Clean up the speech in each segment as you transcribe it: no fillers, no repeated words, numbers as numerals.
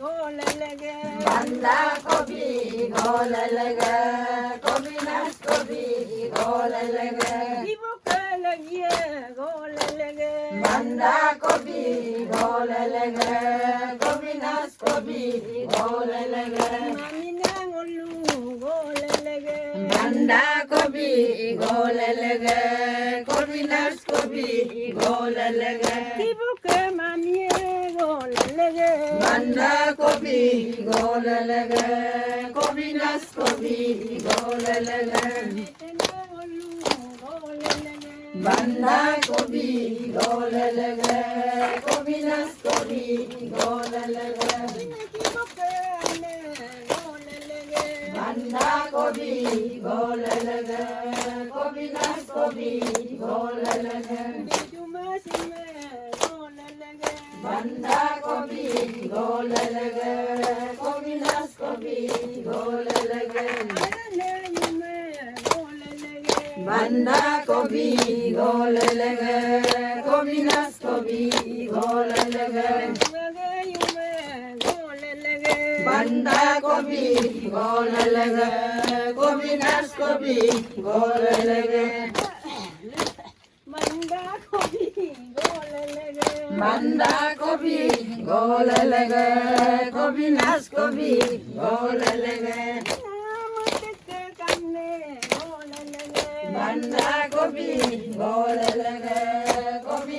golelege. Bandakobi golelege, kobi golelege. Ibukalagie golelege. Bandakobi golelege, kobi golelege. Maminangolu golelege. Bandakobi golelege, kobi golelege. Ibuke mamie golelege. Bandakobi golelege, kobi golelege. Maminangolu golelege. Bandakobi golelege, kobi golelege. Ibuke ane golelege. Bandakobi golelege, kobi golelege. Bijumasime golelege. Bandakobi golelege, kobi golelege. Ananeyume golelege. Bandakobi golelege, kobi golelege. Wagayume golelege. Bandakobi golelege, kobi golelege. Manda kopi golelege. Bandakobi golelege, kobi golelege. Namateke kamne golelege. Bandakobi golelege, kobi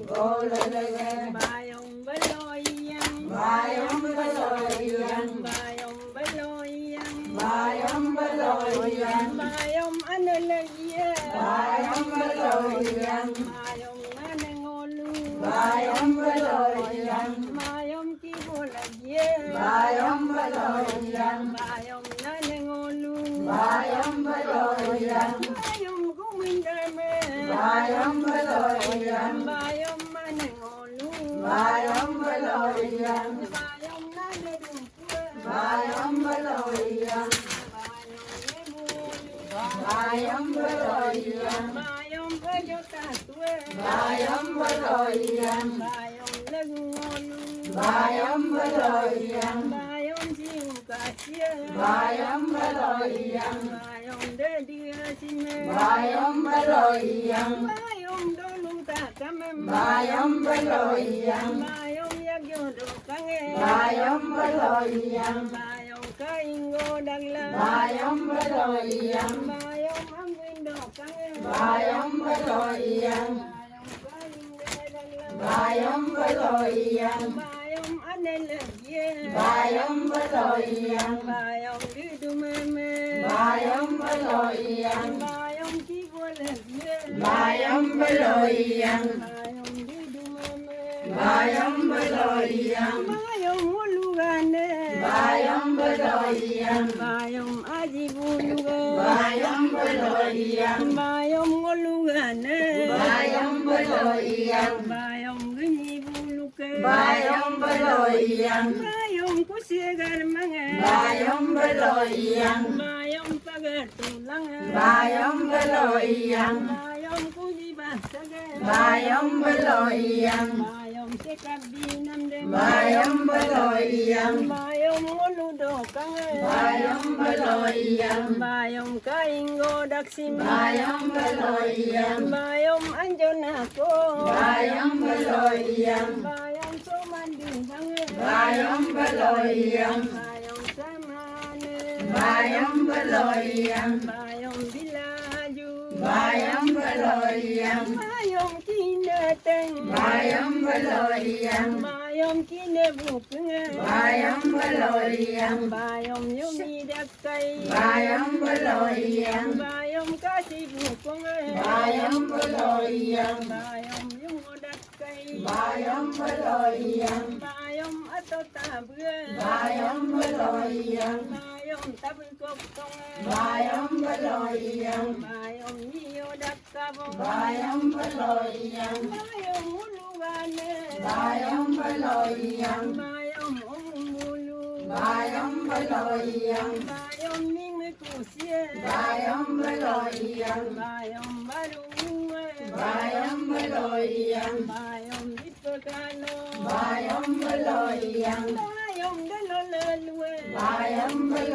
golelege. Bayong baloyang. Bayam baloyang, Bayong baloyang. bayam baloyang, Bayong analagia. bayam baloyang, Bayong anangolu. bayam baloyang, Bayong kibolagia. bayam baloyang, Bayong nanangolu. bayam baloyang, Bayong gumindame. bayam baloyang, Bayong manangolu. bayam baloyang, Bayong nanadumpu. bayam baloyang, bayam baloyang, Bayong pajotatwe. bayam baloyang, Bayong lagungolu. bayam baloyang, Bayong siukasya. bayam baloyang, Bayong dediasime. bayam baloyang, Bayong dolutakame. bayam baloyang, Bayong yagyodokange. bayam baloyang, Bayong kaingo dagla. bayam baloyang, Bayong amwindokange. bayam baloyang, Bayong kaingo dagla. bayam baloyang, Bayong anelagye. bayam baloyang, Bayong didumeme. bayam baloyang, Bayong kibolagye. bayam baloyang, Bayong didumeme. bayam baloyang, Bayong ulugane. bayam baloyang, Bayong ajibuluga. bayam baloyang, Bayong ulugane. bayam baloyang, Bayong ginibuluke. bayam baloyang, Bayong kusigar mange. bayam baloyang, Bayong pagatulang. bayam baloyang, Bayong kujibasage. bayam baloyang, Bayong sekabinamde. bayam baloyang, Bayong uludokang. bayam baloyang, Bayong kaingo daksim. bayam baloyang, Bayong anjonako. bayam baloyang, Bayong somandingang. bayam baloyang, Bayong samane. bayam baloyang, Bayong bilaju. bayam baloyang, Bayong kinateng. bayam baloyang, Bayong kinebukeng. bayam baloyang, Bayong yumidakay. bayam baloyang, Bayong kasibukong. bayam baloyang, Bayong yumudakay. bayam baloyang, Bayong atotabwe. bayam baloyang, Bayong tabukokong. bayam baloyang, Bayong niyodakabong. bayam baloyang, Bayong ulugane. bayam baloyang, Bayong umulu. bayam baloyang, Bayong mingmekusye. bayam baloyang, Bayong barungue. bayam baloyang, Bayong dipekano. bayam baloyang,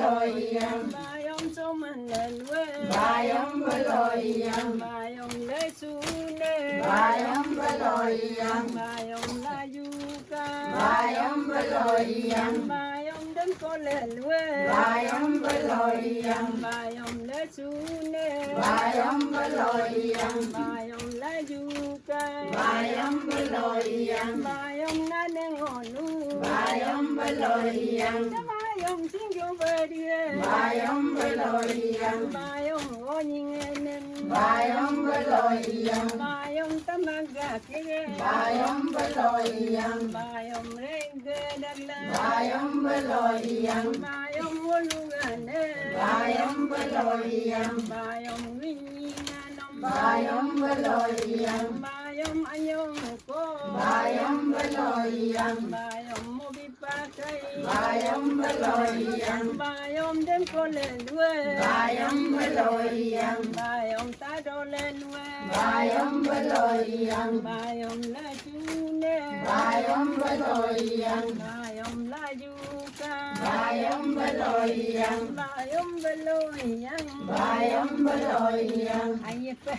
Beloyang, Bayom somanelwe. Bayam Beloyang, Bayom lesune. Bayam Beloyang, Bayom layuka. Bayam Beloyang, Bayom dem kolelwe. Bayam Beloyang, Bayom lesune. Bayam Beloyang, Bayom layuka. Bayam Beloyang, Bayom nanengonu. Bayam Beloyang, Bayom singyo bedie. Bayam Beloyang, Bayom onyingenen. Bayam Beloyang, Bayom tamaga kege. Bayam Beloyang, Bayom renge dagla. Bayam Beloyang, Bayom wolugane. Bayam Beloyang, Bayom winginganom. Bayam Beloyang, Bayom anyong ko. Bayam Beloyang, Bayom mobipakai. Bayam Beloyang, Bayom dem kolelwe. Bayam Beloyang, Bayom tadolelwe. Bayam Beloyang, Bayom lajune. Bayam Beloyang, Bayom lajuka. Bayam Beloyang, Bayom beloyang. Bayam Beloyang. Ayepe.